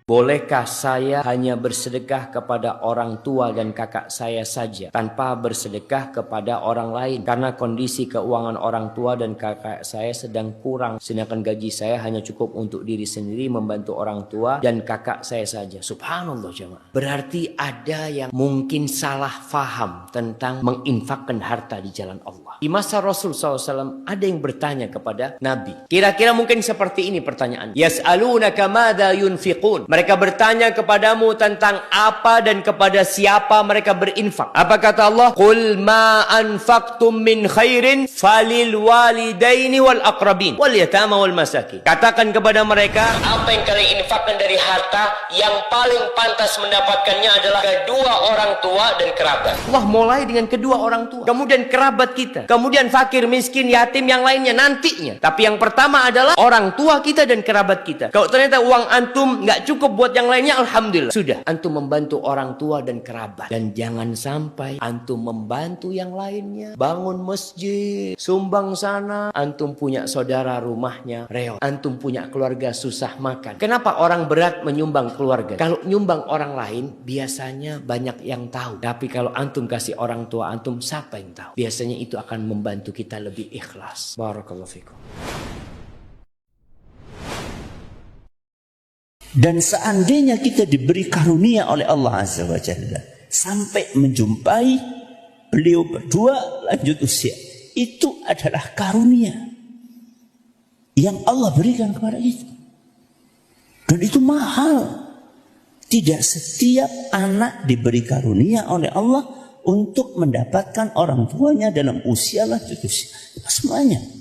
Bolehkah saya hanya bersedekah kepada orang tua dan kakak saya saja tanpa bersedekah kepada orang lain? Karena kondisi keuangan orang tua dan kakak saya sedang kurang, sedangkan gaji saya hanya cukup untuk diri sendiri, membantu orang tua dan kakak saya saja. Subhanallah jemaah. Berarti ada yang mungkin salah faham tentang menginfakkan harta di jalan Allah. Di masa Rasul SAW ada yang bertanya kepada Nabi. Kira-kira mungkin seperti ini pertanyaan. Yas'alunaka madza yunfiqun. Mereka bertanya kepadamu tentang apa dan kepada siapa mereka berinfak. Apa kata Allah? Qul ma anfaqtum min khairin falil walidaini wal aqrabin wal yatama wal masakin. Katakan kepada mereka, apa yang kalian infakkan dari harta, yang paling pantas mendapatkannya adalah kedua orang tua dan kerabat. Allah mulai dengan kedua orang tua, kemudian kerabat kita, kemudian fakir, miskin, yatim, yang lainnya nantinya. Tapi yang pertama adalah orang tua kita dan kerabat kita. Kalau ternyata uang antum nggak cukup buat yang lainnya, alhamdulillah, sudah antum membantu orang tua dan kerabat. Dan jangan sampai antum membantu yang lainnya, bangun masjid, sumbang sana, antum punya saudara rumahnya reot, antum punya keluarga susah makan. Kenapa orang berat menyumbang keluarga? Kalau nyumbang orang lain biasanya banyak yang tahu, tapi kalau antum kasih orang tua antum, siapa yang tahu? Biasanya itu akan membantu kita lebih ikhlas. Barakallahu fikum. Dan seandainya kita diberi karunia oleh Allah Azza wa Jalla sampai menjumpai beliau berdua lanjut usia, itu adalah karunia yang Allah berikan kepada kita. Dan itu mahal. Tidak setiap anak diberi karunia oleh Allah untuk mendapatkan orang tuanya dalam usia lanjut usia. Semuanya.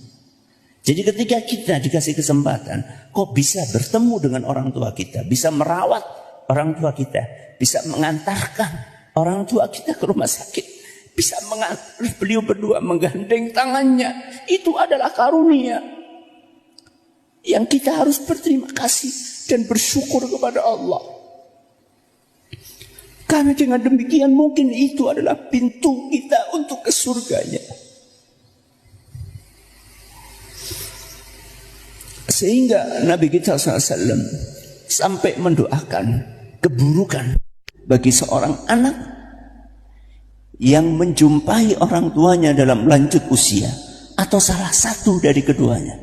Jadi ketika kita dikasih kesempatan, kok bisa bertemu dengan orang tua kita, bisa merawat orang tua kita, bisa mengantarkan orang tua kita ke rumah sakit, bisa mengantar beliau berdua menggandeng tangannya, itu adalah karunia yang kita harus berterima kasih dan bersyukur kepada Allah. Karena dengan demikian mungkin itu adalah pintu kita untuk ke surganya. Sehingga Nabi kita SAW sampai mendoakan keburukan bagi seorang anak yang menjumpai orang tuanya dalam lanjut usia atau salah satu dari keduanya.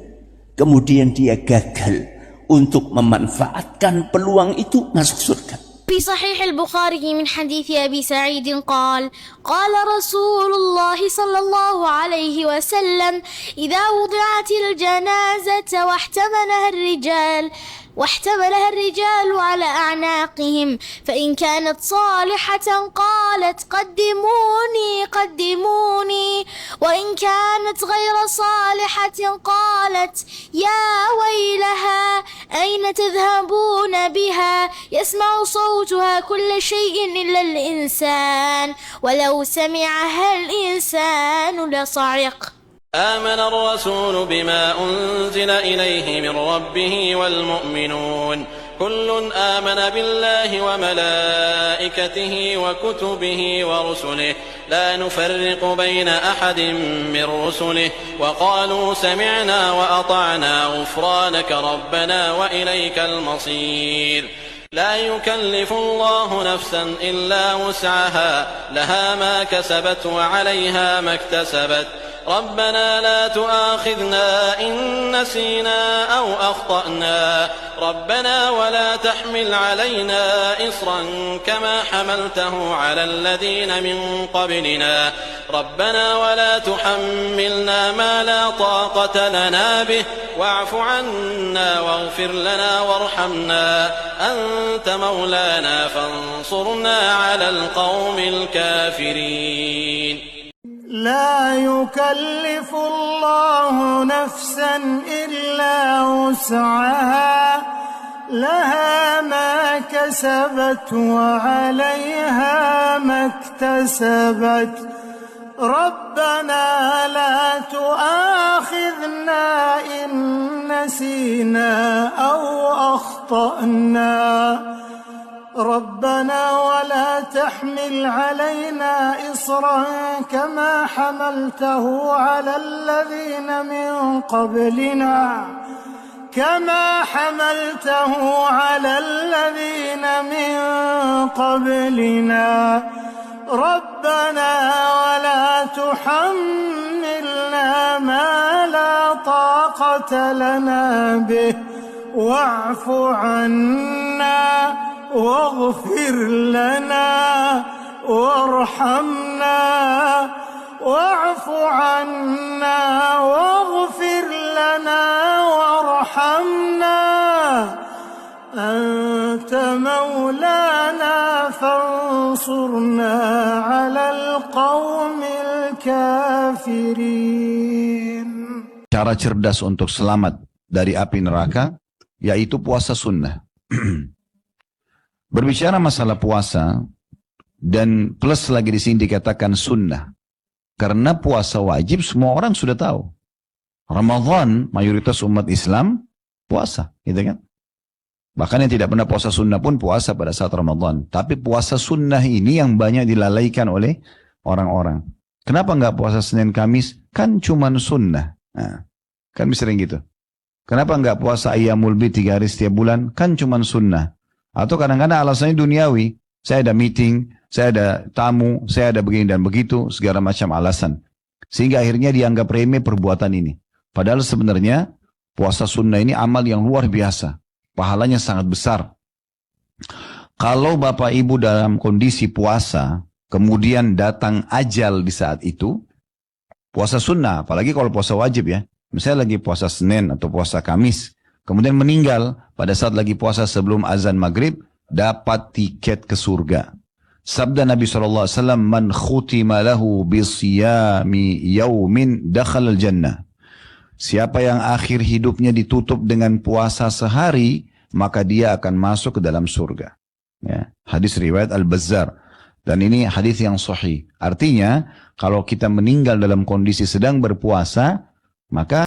Kemudian dia gagal untuk memanfaatkan peluang itu masuk surga. في صحيح البخاري من حديث أبي سعيد قال قال رسول الله صلى الله عليه وسلم إذا وضعت الجنازة واحتملها الرجال على أعناقهم فإن كانت صالحة قالت قدموني وإن كانت غير صالحة قالت يا ويلها أين تذهبون بها يسمع صوتها كل شيء إلا الإنسان ولو سمعها الإنسان لصعق. آمن الرسول بما أنزل إليه من ربه والمؤمنون كل آمن بالله وملائكته وكتبه ورسله لا نفرق بين أحد من رسله وقالوا سمعنا وأطعنا غفرانك ربنا وإليك المصير لا يكلف الله نفسا إلا وسعها لها ما كسبت وعليها ما اكتسبت ربنا لا تؤاخذنا إن نسينا أو أخطأنا ربنا ولا تحمل علينا إصرا كما حملته على الذين من قبلنا ربنا ولا تحملنا ما لا طاقة لنا به واعف عنا واغفر لنا وارحمنا أنت مولانا فانصرنا على القوم الكافرين. لا يكلف الله نفسا إلا وسعها لها ما كسبت وعليها ما اكتسبت ربنا لا تؤاخذنا إن نسينا أو أخطأنا ربنا ولا تحمل علينا إصرا كما حملته على الذين من قبلنا كما حملته على الذين من قبلنا ربنا ولا تحملنا ما لا طاقة لنا به واعف عنا واغفر لنا وارحمنا واعف عنا واغفر لنا وارحمنا أنت مولانا فانصرنا على القوم الكافرين. Cara cerdas untuk selamat dari api neraka yaitu puasa sunnah. Berbicara masalah puasa dan plus lagi di sini dikatakan sunnah. Karena puasa wajib semua orang sudah tahu. Ramadan mayoritas umat Islam puasa, gitu kan? Bahkan yang tidak pernah puasa sunnah pun puasa pada saat Ramadan. Tapi puasa sunnah ini yang banyak dilalaikan oleh orang-orang. Kenapa nggak puasa Senin Kamis? Kan cuman sunnah. Nah, kan sering gitu. Kenapa nggak puasa Ayyamul Bid 3 hari setiap bulan? Kan cuman sunnah. Atau kadang-kadang alasannya duniawi. Saya ada meeting, saya ada tamu, saya ada begini dan begitu, segala macam alasan. Sehingga akhirnya dianggap remeh perbuatan ini. Padahal sebenarnya puasa sunnah ini amal yang luar biasa. Pahalanya sangat besar. Kalau Bapak Ibu dalam kondisi puasa, kemudian datang ajal di saat itu, puasa sunnah, apalagi kalau puasa wajib ya. Misalnya lagi puasa Senin atau puasa Kamis, kemudian meninggal pada saat lagi puasa sebelum azan maghrib, dapat tiket ke surga. Sabda Nabi SAW, man khutima lahu bisiyami yaumin dakhal al-jannah. Siapa yang akhir hidupnya ditutup dengan puasa sehari, maka dia akan masuk ke dalam surga. Ya. Hadis riwayat Al-Bazzar. Dan ini hadis yang sahih. Artinya, kalau kita meninggal dalam kondisi sedang berpuasa, maka